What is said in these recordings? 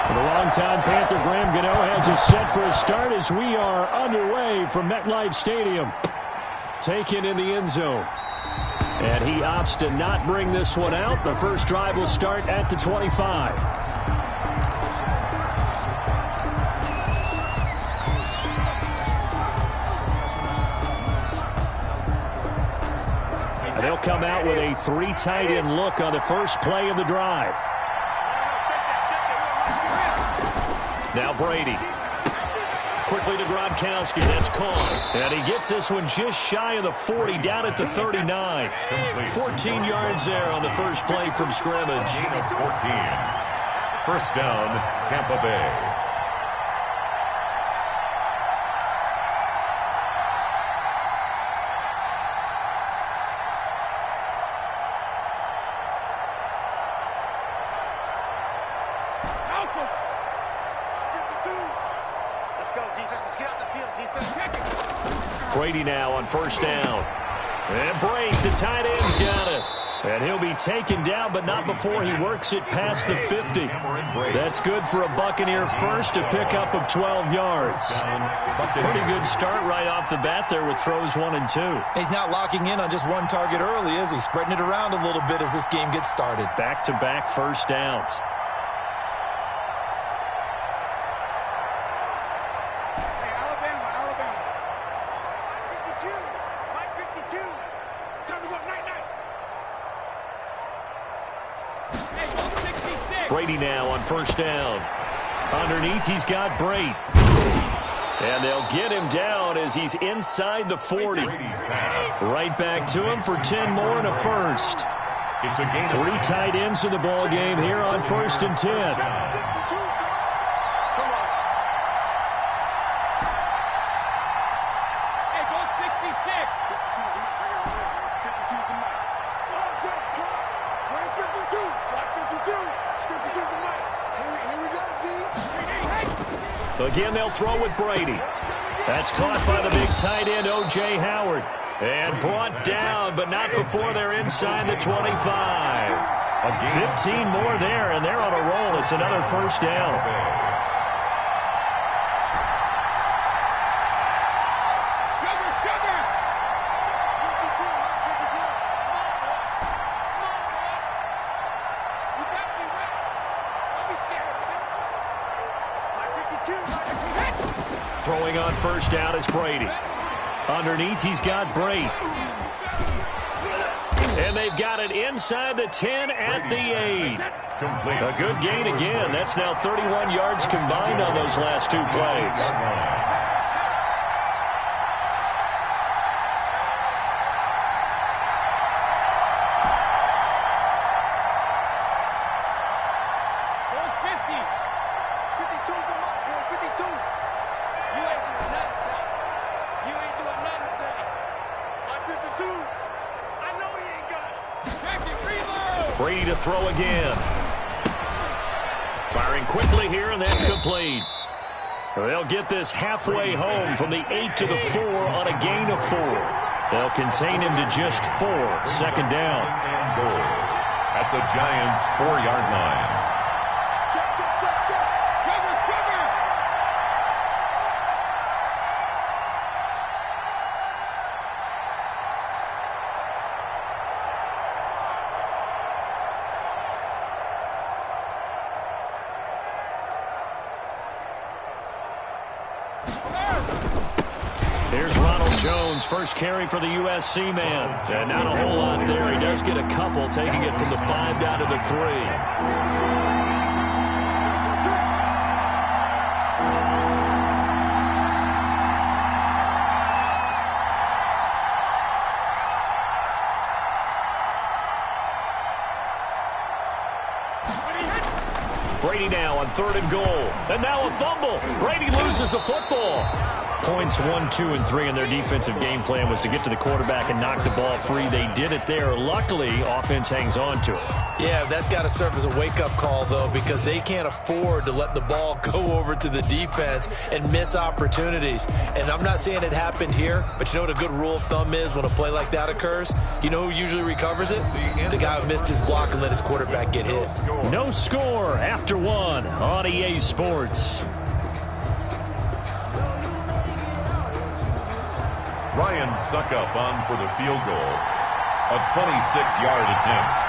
The longtime Panther Graham Gano has us set for a start as we are underway from MetLife Stadium. Taken in the end zone. And he opts to not bring this one out. The first drive will start at the 25. And they'll come out with a 3 tight end look on the first play of the drive. Now Brady. Quickly to Gronkowski. That's caught. And he gets this one just shy of the 40, down at the 39. 14 yards there on the first play from scrimmage. 14. First down, Tampa Bay. Brady now on first down. And Brady, the tight end's got it. And he'll be taken down, but not before he works it past the 50. That's good for a Buccaneer first, a pickup of 12 yards. Pretty good start right off the bat there with throws 1 and 2. He's not locking in on just one target early, is he? Spreading it around a little bit as this game gets started. Back-to-back first downs. Brady now on first down. Underneath, he's got Brady. And they'll get him down as he's inside the 40. Right back to him for 10 more and a first. It's a gain. 3 tight ends in the ball game here on first and 10. Again, they'll throw with Brady. That's caught by the big tight end, O.J. Howard. And brought down, but not before they're inside the 25. 15 more there, and they're on a roll. It's another first down. Throwing on first down is Brady. Underneath, he's got Brady. And they've got it inside the 10 at the 8. A good gain again. That's now 31 yards combined on those last 2 plays. Brady to throw again. Firing quickly here, and that's complete. They'll get this halfway home from the 8 to the 4 on a gain of 4. They'll contain him to just 4. Second down. And goal at the Giants' 4-yard line. Here's Ronald Jones, first carry for the USC man. And not a whole lot there. He does get a couple, taking it from the 5 down to the 3. Brady now on 3rd and goal. And now a fumble. Brady loses the football. Points 1, 2, and 3 in their defensive game plan was to get to the quarterback and knock the ball free. They did it there. Luckily, offense hangs on to it. Yeah, that's got to serve as a wake-up call, though, because they can't afford to let the ball go over to the defense and miss opportunities. And I'm not saying it happened here, but you know what a good rule of thumb is when a play like that occurs? You know who usually recovers it? The guy who missed his block and let his quarterback get hit. No score after 1 on EA Sports. Ryan Suckup on for the field goal. A 26-yard attempt.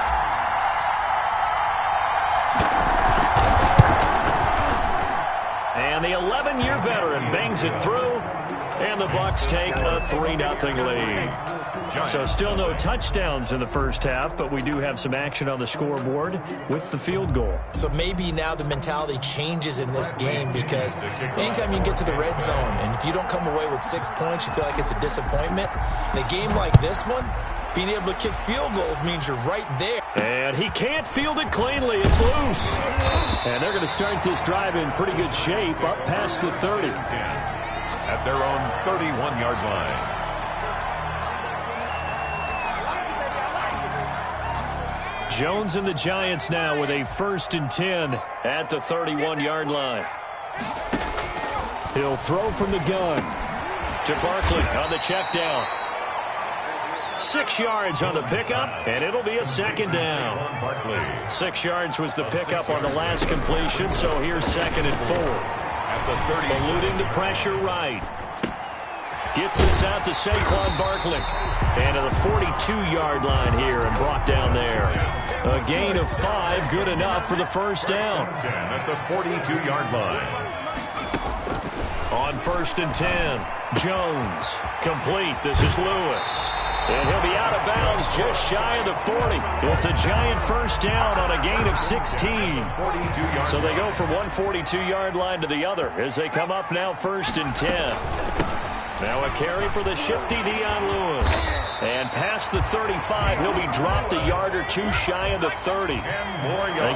And the 11-year veteran bangs it through, and the Bucs take a 3-0 lead. So still no touchdowns in the first half, but we do have some action on the scoreboard with the field goal. So maybe now the mentality changes in this game, because anytime you can get to the red zone, and if you don't come away with 6 points, you feel like it's a disappointment. In a game like this one, being able to kick field goals means you're right there. And he can't field it cleanly. It's loose. And they're going to start this drive in pretty good shape up past the 30. At their own 31-yard line. Jones and the Giants now with a 1st and 10 at the 31-yard line. He'll throw from the gun to Barkley on the check down. 6 yards on the pickup, and it'll be a 2nd down. 6 yards was the pickup on the last completion, so here's 2nd and 4. Eluding the pressure right. Gets this out to Saquon Barkley. And to the 42-yard line here and brought down there. A gain of 5, good enough for the 1st down. At the 42-yard line. On 1st and 10, Jones. Complete. This is Lewis. And he'll be out of bounds just shy of the 40. It's a giant 1st down on a gain of 16. So they go from one 42-yard line to the other as they come up now 1st and 10. Now a carry for the shifty Dion Lewis. And past the 35, he'll be dropped a yard or 2 shy of the 30. They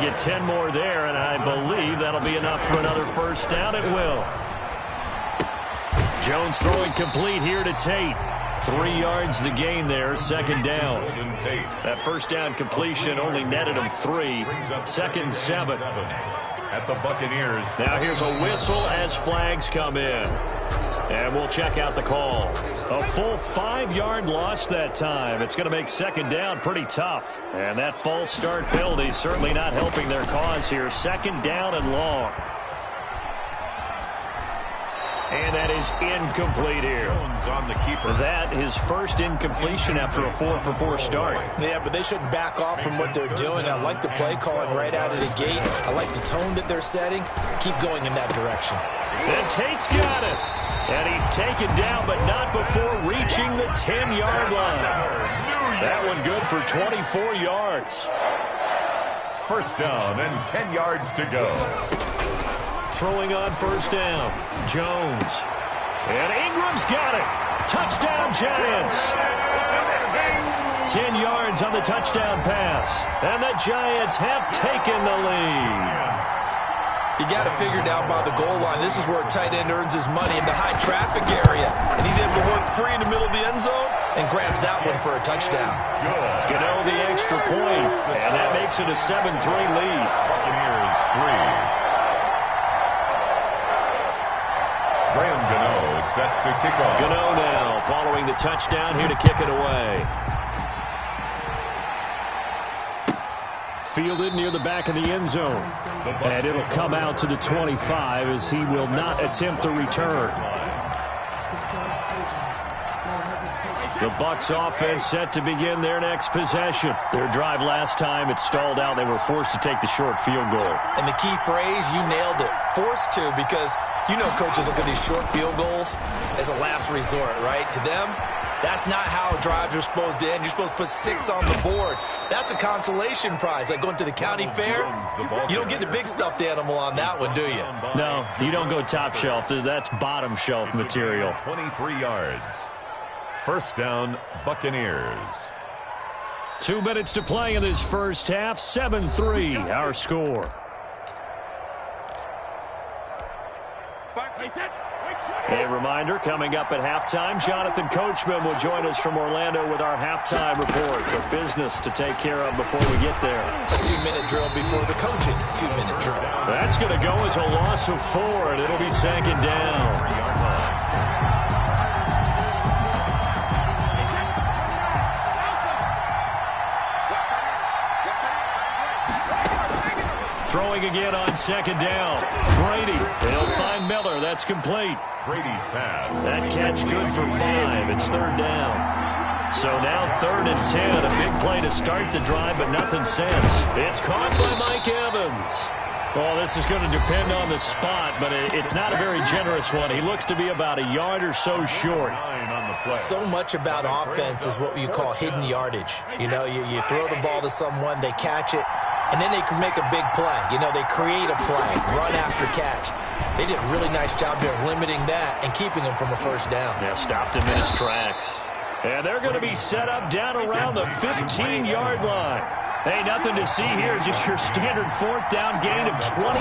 get 10 more there, and I believe that'll be enough for another 1st down. It will. Jones throwing complete here to Tate. 3 yards the gain there, 2nd down. That 1st down completion only netted him 3. 2nd and 7. At the Buccaneers. Now here's a whistle as flags come in. And we'll check out the call. A full 5-yard loss that time. It's going to make 2nd down pretty tough. And that false start penalty certainly not helping their cause here. 2nd down and long. And that is incomplete here. On the keeper. That his 1st incompletion after a 4-for-4 start. Yeah, but they shouldn't back off from what they're doing. I like the play calling right out of the gate. I like the tone that they're setting. Keep going in that direction. And Tate's got it. And he's taken down, but not before reaching the 10-yard line. That one good for 24 yards. 1st down and 10 yards to go. Throwing on 1st down, Jones. And Ingram's got it. Touchdown, Giants. 10 yards on the touchdown pass. And the Giants have taken the lead. You got it figured out by the goal line. This is where a tight end earns his money, in the high traffic area. And he's able to work free in the middle of the end zone and grabs that one for a touchdown. Gano the extra point, and that makes it a 7-3 lead. Buccaneers 3. Graham Gano set to kick off. Gano now following the touchdown here to kick it away. Fielded near the back of the end zone. And it'll come out to the 25 as he will not attempt a return. The Bucs offense set to begin their next possession. Their drive last time, it stalled out. They were forced to take the short field goal. And the key phrase, you nailed it. Forced to, because you know coaches look at these short field goals as a last resort, right? To them, that's not how drives are supposed to end. You're supposed to put 6 on the board. That's a consolation prize. Like going to the county fair, you don't get the big stuffed animal on that one, do you? No, you don't go top shelf. That's bottom shelf material. 23 yards. 1st down, Buccaneers. 2 minutes to play in this first half. 7-3, our score. A reminder, coming up at halftime, Jonathan Coachman will join us from Orlando with our halftime report. But business to take care of before we get there. A 2-minute drill before the coach's 2-minute drill. That's going to go as a loss of 4, and it'll be second down. Throwing again on second down. Brady. He'll find Miller. That's complete. Brady's pass. That catch good for 5. It's third down. So now 3rd and 10. A big play to start the drive, but nothing since. It's caught by Mike Evans. Well, this is going to depend on the spot, but it's not a very generous one. He looks to be about a yard or so short. So much about offense is what you call hidden yardage. You know, you throw the ball to someone, they catch it, and then they can make a big play. You know, they create a play, run after catch. They did a really nice job there of limiting that and keeping him from a first down. Yeah, stopped him in his tracks. And they're going to be set up down around the 15-yard line. Hey, nothing to see here, just your standard 4th down gain of 28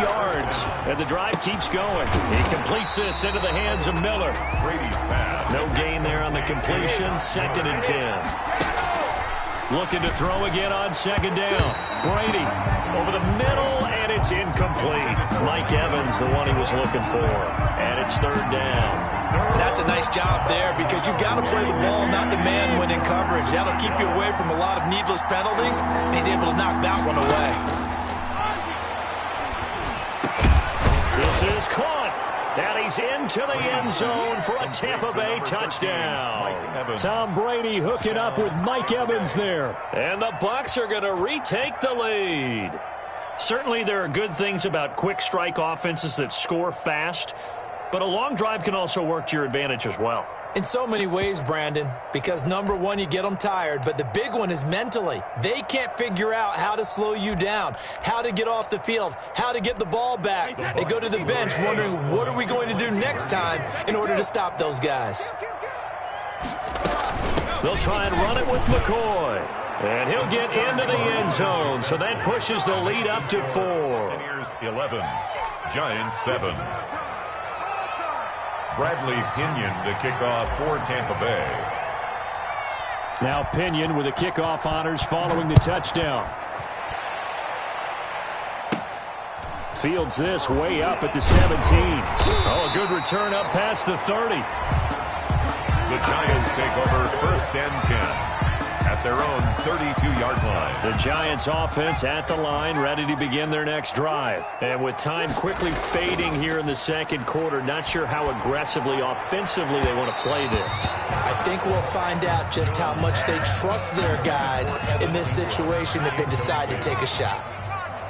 yards. And the drive keeps going. He completes this into the hands of Miller. Brady's pass. No gain there on the completion, 2nd and 10. Looking to throw again on second down. Brady over the middle, and it's incomplete. Mike Evans, the one he was looking for. And it's 3rd down. That's a nice job there because you've got to play the ball, not the man when in coverage. That'll keep you away from a lot of needless penalties, and he's able to knock that one away. This is caught. And he's into the end zone for a Tampa Bay touchdown. Tom Brady hooking up with Mike Evans there. And the Bucs are going to retake the lead. Certainly there are good things about quick strike offenses that score fast, but a long drive can also work to your advantage as well. In so many ways, Brandon, because number one, you get them tired, but the big one is mentally. They can't figure out how to slow you down, how to get off the field, how to get the ball back. They go to the bench wondering, what are we going to do next time in order to stop those guys? They'll try and run it with McCoy. And he'll get into the end zone, so that pushes the lead up to 4. Buccaneers 11, Giants 7. Bradley Pinion the kickoff for Tampa Bay. Now Pinion with the kickoff honors following the touchdown. Fields this way up at the 17. Oh, a good return up past the 30. The Giants take over 1st and 10 at their own 32-yard line. The Giants offense at the line, ready to begin their next drive. And with time quickly fading here in the second quarter, not sure how aggressively, offensively they want to play this. I think we'll find out just how much they trust their guys in this situation if they decide to take a shot.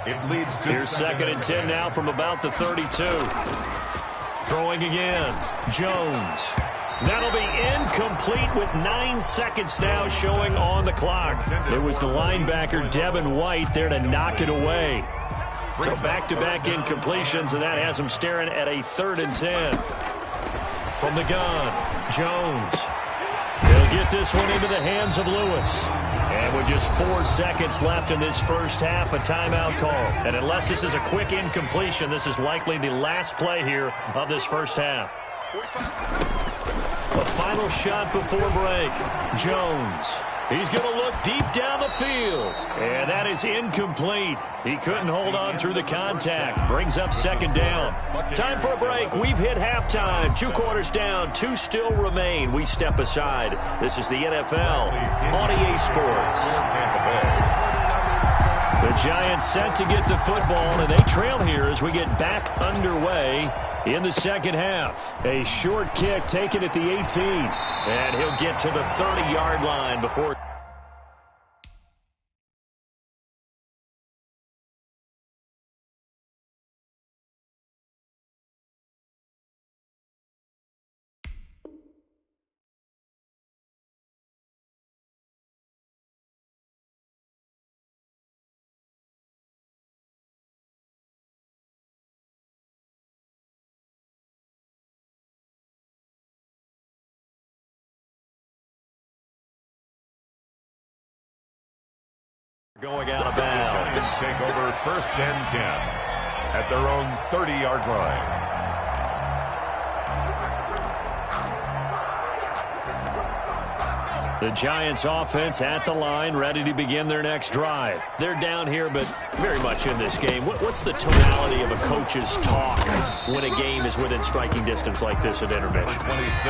It leads to here's 2nd and 10 now from about the 32. Throwing again. Jones. That'll be incomplete with 9 seconds now showing on the clock. It was the linebacker Devin White there to knock it away. So back-to-back incompletions, and that has him staring at a 3rd and 10. From the gun, Jones. He'll get this one into the hands of Lewis. And with just 4 seconds left in this first half, a timeout call. And unless this is a quick incompletion, this is likely the last play here of this first half. A final shot before break. Jones. He's going to look deep down the field. And that is incomplete. He couldn't hold on through the contact. Brings up 2nd down. Time for a break. We've hit halftime. 2 quarters down. 2 still remain. We step aside. This is the NFL on EA Sports. The Giants set to get the football, and they trail here as we get back underway in the second half. A short kick taken at the 18. And he'll get to the 30-yard line before... going out of bounds. Giants take over 1st and 10 at their own 30-yard line. The Giants offense at the line, ready to begin their next drive. They're down here, but very much in this game. What's the tonality of a coach's talk when a game is within striking distance like this at intermission?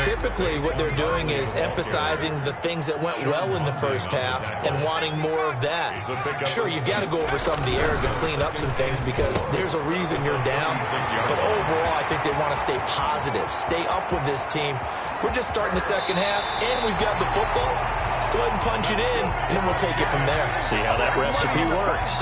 Typically, what they're doing is emphasizing the things that went well in the first half and wanting more of that. Sure, you've got to go over some of the errors and clean up some things because there's a reason you're down. But overall, I think they want to stay positive, stay up with this team. We're just starting the second half, and we've got the football. Let's go ahead and punch it in, and then we'll take it from there. See how that recipe works.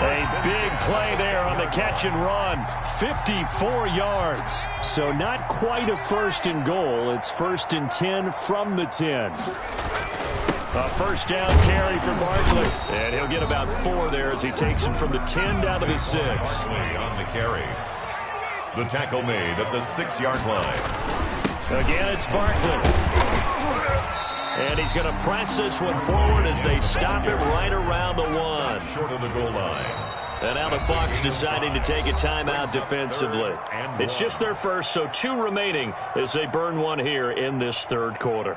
A big play there on the catch and run. 54 yards. So not quite a first and goal. It's 1st and 10 from the 10. A first down carry for Barkley. And he'll get about 4 there as he takes it from the 10 down to the 6. On the carry. The tackle made at the 6-yard line. Again, it's Barkley. And he's going to press this one forward as they stop it right around the 1. Short of the goal line. And now the Bucs deciding to take a timeout defensively. It's just their first, so 2 remaining as they burn one here in this third quarter.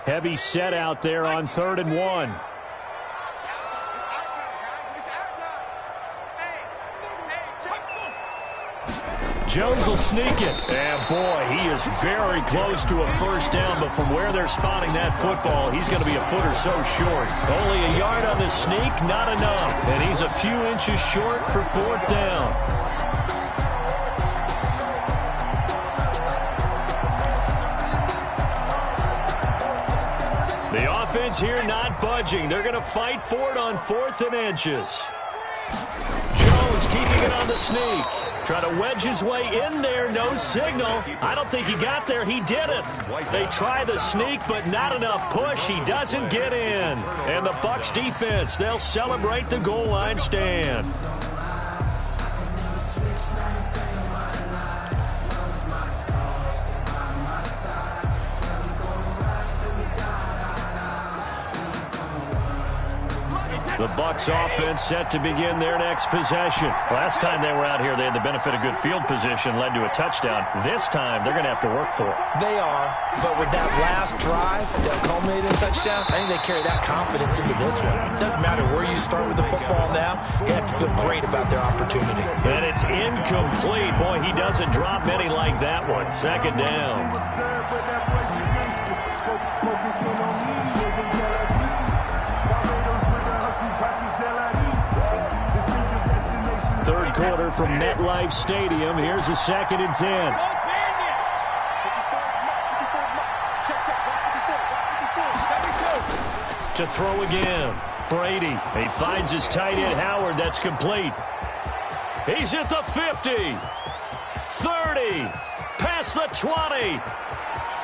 Heavy set out there on 3rd and 1. Jones will sneak it. And, boy, he is very close to a first down, but from where they're spotting that football, he's going to be a foot or so short. Only a yard on the sneak, not enough. And he's a few inches short for 4th down. The offense here not budging. They're going to fight for it on 4th and inches. Jones keeping it on the sneak. Trying to wedge his way in there. No signal. I don't think he got there. He didn't. They try the sneak, but not enough push. He doesn't get in. And the Bucs defense, they'll celebrate the goal line stand. The Bucs offense set to begin their next possession. Last time they were out here, they had the benefit of good field position, led to a touchdown. This time, they're going to have to work for it. They are, but with that last drive that culminated in a touchdown, I think they carry that confidence into this one. It doesn't matter where you start with the football now. You have to feel great about their opportunity. And it's incomplete. Boy, he doesn't drop many like that one. 2nd down. Third quarter from MetLife Stadium. Here's a 2nd and 10. To throw again. Brady. He finds his tight end, Howard. That's complete. He's at the 50. 30. Past the 20.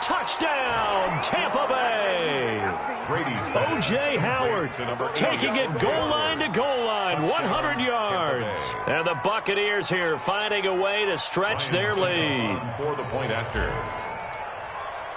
Touchdown, Tampa Bay. O.J. Howard taking it goal line to goal line, 100 yards. And the Buccaneers here finding a way to stretch their lead. For the point after.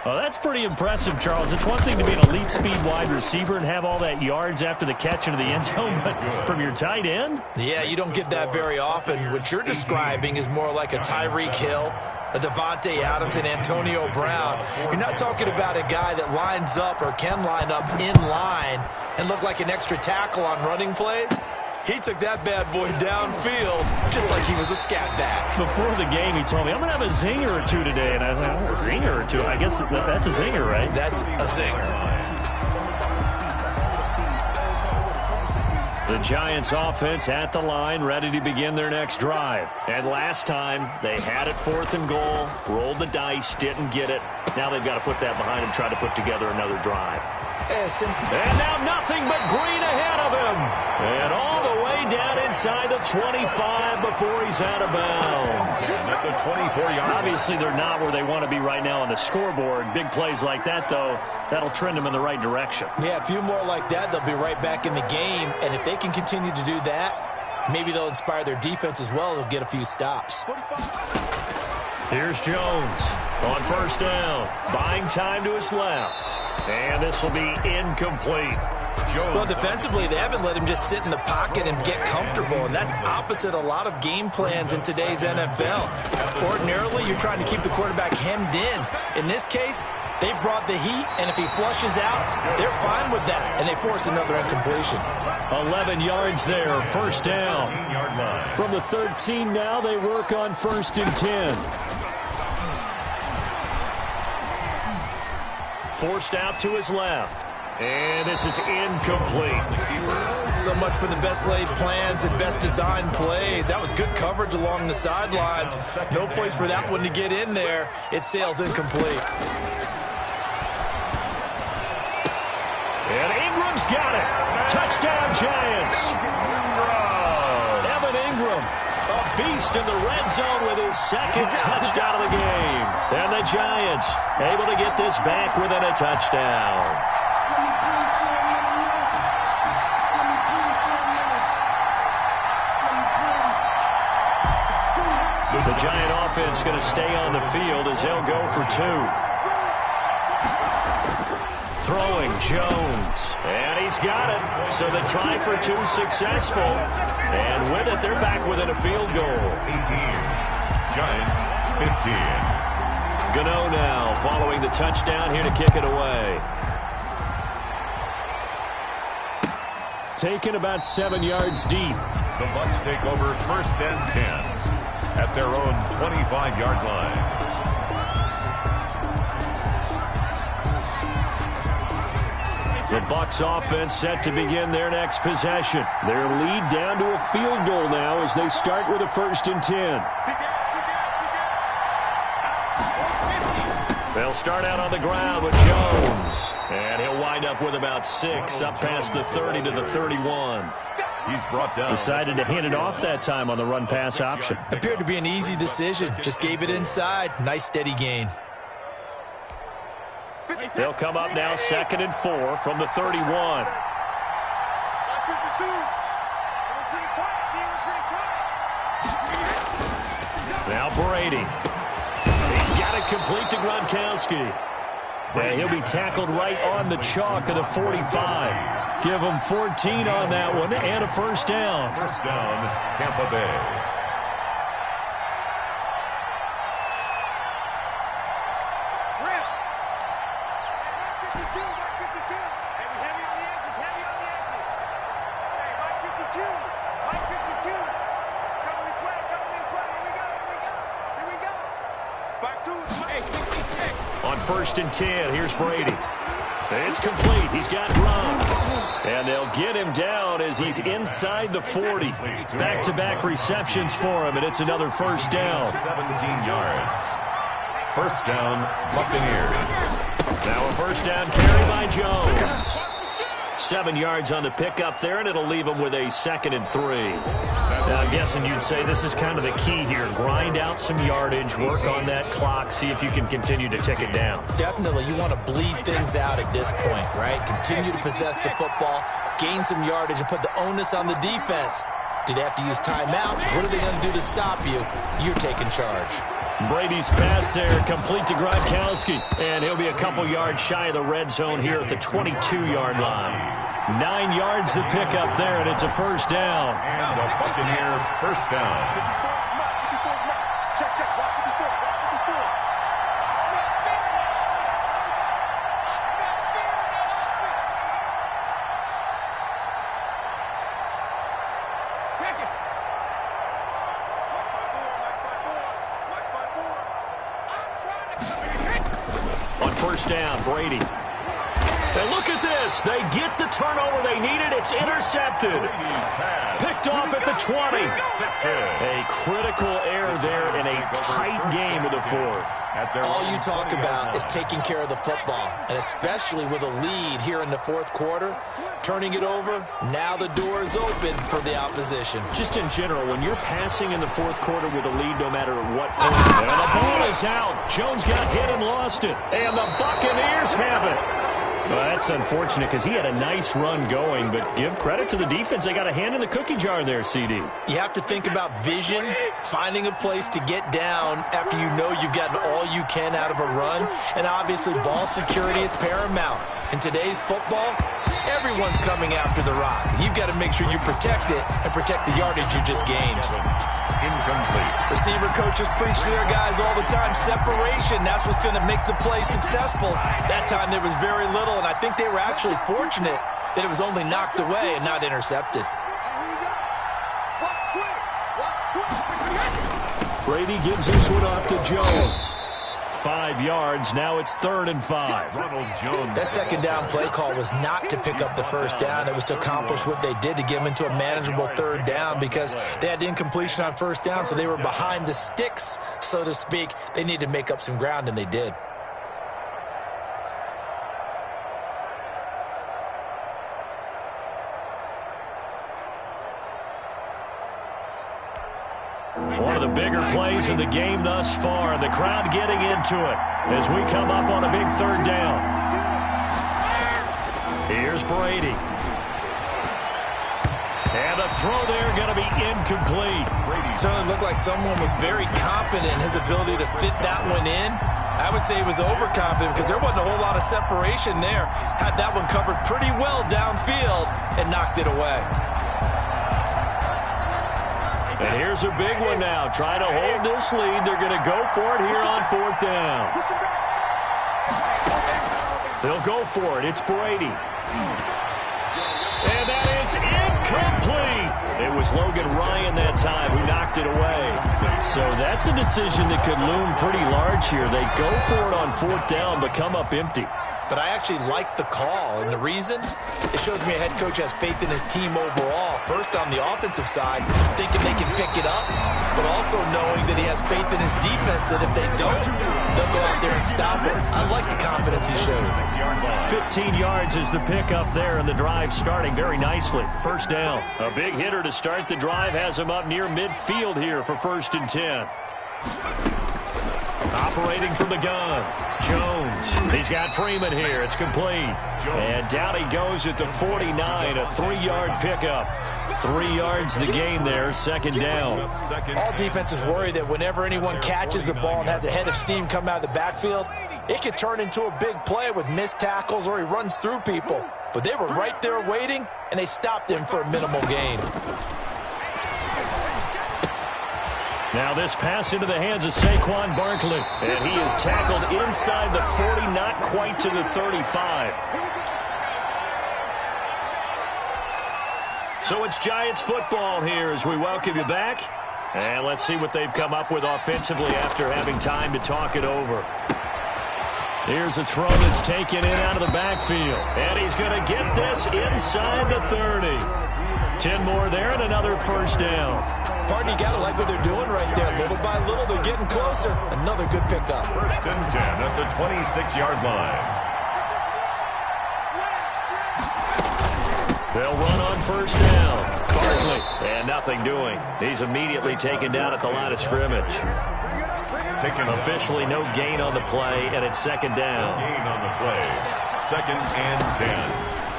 Oh, that's pretty impressive, Charles. It's one thing to be an elite speed wide receiver and have all that yards after the catch into the end zone, but from your tight end? Yeah, you don't get that very often. What you're describing is more like a Tyreek Hill, a Devontae Adams, and Antonio Brown. You're not talking about a guy that lines up or can line up in line and look like an extra tackle on running plays. He took that bad boy downfield just like he was a scat back. Before the game, he told me, I'm going to have a zinger or two today. And I was like, oh, a zinger or two? I guess that's a zinger, right? That's a zinger. The Giants offense at the line, ready to begin their next drive. And last time, they had it 4th and goal, rolled the dice, didn't get it. Now they've got to put that behind them, try to put together another drive. And now nothing but green ahead of him. And all the way down inside the 25 before he's out of bounds. At the 24-yard. Obviously, they're not where they want to be right now on the scoreboard. Big plays like that, though, that'll trend them in the right direction. Yeah, a few more like that, they'll be right back in the game. And if they can continue to do that, maybe they'll inspire their defense as well. They'll get a few stops. Here's Jones on 1st down, buying time to his left. And this will be incomplete. Well, defensively, they haven't let him just sit in the pocket and get comfortable, and that's opposite a lot of game plans in today's NFL. Ordinarily, you're trying to keep the quarterback hemmed in. In this case, they brought the heat, and if he flushes out, they're fine with that, and they force another incompletion. 11 yards there, first down. From the 13 now, they work on 1st and 10. Forced out to his left. And this is incomplete. So much for the best laid plans and best designed plays. That was good coverage along the sidelines. No place for that one to get in there. It sails incomplete. And Ingram's got it. Touchdown, Giants. Evan Ingram, a beast in the red zone with his second touchdown of the game. And the Giants able to get this back within a touchdown. The Giant offense going to stay on the field as they'll go for 2. Throwing Jones. And he's got it. So the try for 2 successful. And with it, they're back within a field goal. 18. Giants 15. Gano now following the touchdown here to kick it away. Taken about 7 yards deep. The Bucs take over 1st and 10 at their own 25-yard line. The Bucs offense set to begin their next possession. Their lead down to a field goal now as they start with a 1st and 10. They'll start out on the ground with Jones. And he'll wind up with about 6 up past the 30 to the 31. He's brought down. Decided to hand it off that time on the run-pass option. Appeared to be an easy decision. Just gave it inside. Nice steady gain. They'll come up now 2nd and 4 from the 31. Now Brady. He's got it complete to Gronkowski. And he'll be tackled right on the chalk of the 45. Give him 14 on that one and a first down. First down, Tampa Bay. On 1st and 10, here's Brady. It's complete. He's got Gronk. And they'll get him down as he's inside the 40. Back-to-back receptions for him, and it's another first down. 17 yards. First down, Buccaneers. Now a first down carry by Jones. 7 yards on the pickup there, and it'll leave him with a 2nd and 3. Now, I'm guessing you'd say this is kind of the key here. Grind out some yardage, work on that clock, see if you can continue to tick it down. Definitely, you want to bleed things out at this point, right? Continue to possess the football, gain some yardage, and put the onus on the defense. Do they have to use timeouts? What are they going to do to stop you? You're taking charge. Brady's pass there, complete to Gronkowski. And he'll be a couple yards shy of the red zone here at the 22-yard line. 9 yards to pick up there, and it's a first down. And a Buccaneer first down. On first down, Brady. And look at this. They get the turnover they needed. It's intercepted. Picked off at the 20. A critical error there in a tight game of the 4th. All you talk about is taking care of the football, and especially with a lead here in the 4th quarter. Turning it over, now the door is open for the opposition. Just in general, when you're passing in the 4th quarter with a lead, no matter at what point. And the ball is out. Jones got hit and lost it. And the Buccaneers have it. Well, that's unfortunate because he had a nice run going, but give credit to the defense. They got a hand in the cookie jar there, CD. You have to think about vision, finding a place to get down after you know you've gotten all you can out of a run, and obviously ball security is paramount. In today's football, everyone's coming after the rock. You've got to make sure you protect it and protect the yardage you just gained. Incomplete. Receiver coaches preach to their guys all the time. Separation, that's what's going to make the play successful. That time there was very little, and I think they were actually fortunate that it was only knocked away and not intercepted. Brady gives this one off to Jones. 5 yards. Now it's 3rd and 5. Ronald Jones. That second down play call was not to pick up the first down. It was to accomplish what they did, to get them into a manageable 3rd down, because they had incompletion on 1st down, so they were behind the sticks, so to speak. They needed to make up some ground, and they did. One of the bigger plays in the game thus far, and the crowd getting into it as we come up on a big 3rd down. Here's Brady. And the throw there going to be incomplete. Certainly looked like someone was very confident in his ability to fit that one in. I would say he was overconfident because there wasn't a whole lot of separation there. Had that one covered pretty well downfield and knocked it away. And here's a big one now. Trying to hold this lead. They're going to go for it here on 4th down. They'll go for it. It's Brady. And that is incomplete. It was Logan Ryan that time who knocked it away. So that's a decision that could loom pretty large here. They go for it on 4th down but come up empty. But I actually like the call, and the reason? It shows me a head coach has faith in his team overall. First, on the offensive side, thinking they can pick it up, but also knowing that he has faith in his defense that if they don't, they'll go out there and stop him. I like the confidence he showed. 15 yards is the pickup there, and the drive starting very nicely. 1st down. A big hitter to start the drive has him up near midfield here for 1st and 10. Operating from the gun, Jones. He's got Freeman here. It's complete. And down he goes at the 49, a 3-yard pickup. 3 yards the gain there, 2nd down. All defenses worry that whenever anyone catches the ball and has a head of steam come out of the backfield, it could turn into a big play with missed tackles or he runs through people. But they were right there waiting, and they stopped him for a minimal gain. Now this pass into the hands of Saquon Barkley. And he is tackled inside the 40, not quite to the 35. So it's Giants football here as we welcome you back. And let's see what they've come up with offensively after having time to talk it over. Here's a throw that's taken in out of the backfield. And he's going to get this inside the 30. 10 more there and another 1st down. Partner, you got to like what they're doing right there. Little by little, they're getting closer. Another good pickup. 1st and 10 at the 26-yard line. They'll run on 1st down. Barkley, and nothing doing. He's immediately taken down at the line of scrimmage. Officially no gain on the play, and it's 2nd down. Gain on the play. 2nd and 10.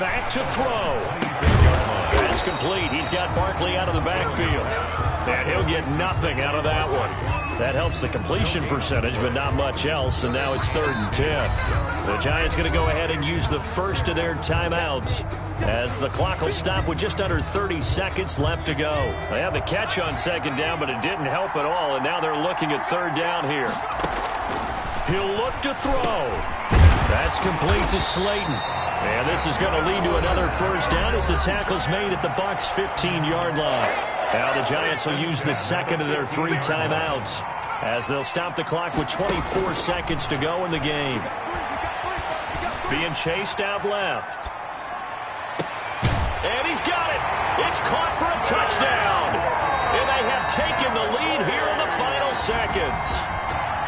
Back to throw. That's complete. He's got Barkley out of the backfield. And he'll get nothing out of that one. That helps the completion percentage, but not much else. And now it's 3rd and 10. The Giants going to go ahead and use the first of their timeouts as the clock will stop with just under 30 seconds left to go. They have the catch on 2nd down, but it didn't help at all. And now they're looking at 3rd down here. He'll look to throw. That's complete to Slayton. And this is going to lead to another 1st down as the tackle's made at the Bucs' 15-yard line. Now the Giants will use the 2nd of their 3 timeouts as they'll stop the clock with 24 seconds to go in the game. Being chased out left. And he's got it. It's caught for a touchdown. And they have taken the lead here in the final seconds.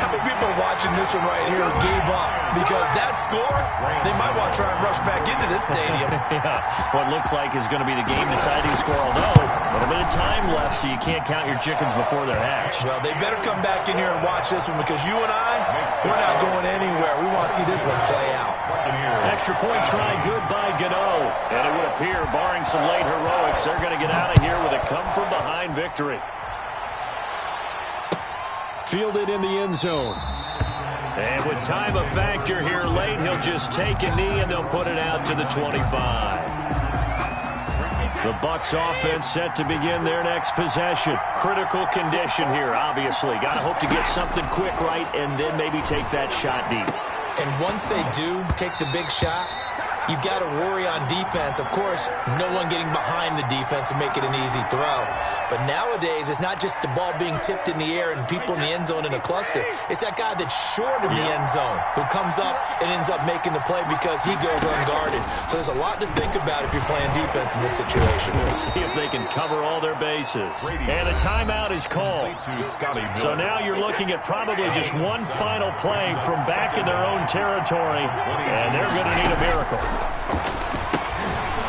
How many people watching this one right here gave up? Because that score, they might want to try and rush back into this stadium. Yeah, what looks like is going to be the game-deciding score, although a little bit of time left, so you can't count your chickens before they're hatched. Well, they better come back in here and watch this one because you and I, we're not going anywhere. We want to see this one play out. Extra point try, good by Gano. And it would appear, barring some late heroics, they're going to get out of here with a come-from-behind victory. Fielded in the end zone. And with time a factor here late, he'll just take a knee and they'll put it out to the 25. The Bucs offense set to begin their next possession. Critical condition here, obviously. Got to hope to get something quick right and then maybe take that shot deep. And once they do take the big shot, you've got to worry on defense. Of course, no one getting behind the defense and make it an easy throw. But nowadays, it's not just the ball being tipped in the air and people in the end zone in a cluster. It's that guy that's short of the end zone who comes up and ends up making the play because he goes unguarded. So there's a lot to think about if you're playing defense in this situation. We'll see if they can cover all their bases. And a timeout is called. So now you're looking at probably just one final play from back in their own territory, and they're going to need a miracle.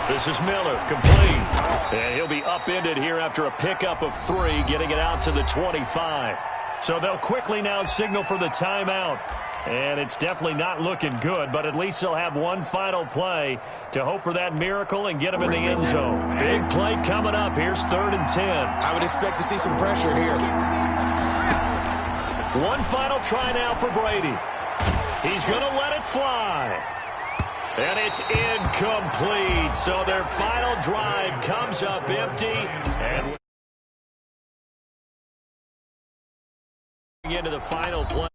This is Miller, complete. And he'll be upended here after a pickup of 3, getting it out to the 25. So they'll quickly now signal for the timeout. And it's definitely not looking good, but at least they'll have one final play to hope for that miracle and get them in the end zone. Big play coming up. Here's 3rd and 10. I would expect to see some pressure here. One final try now for Brady. He's going to let it fly. And it's incomplete. So their final drive comes up empty. And into the final play.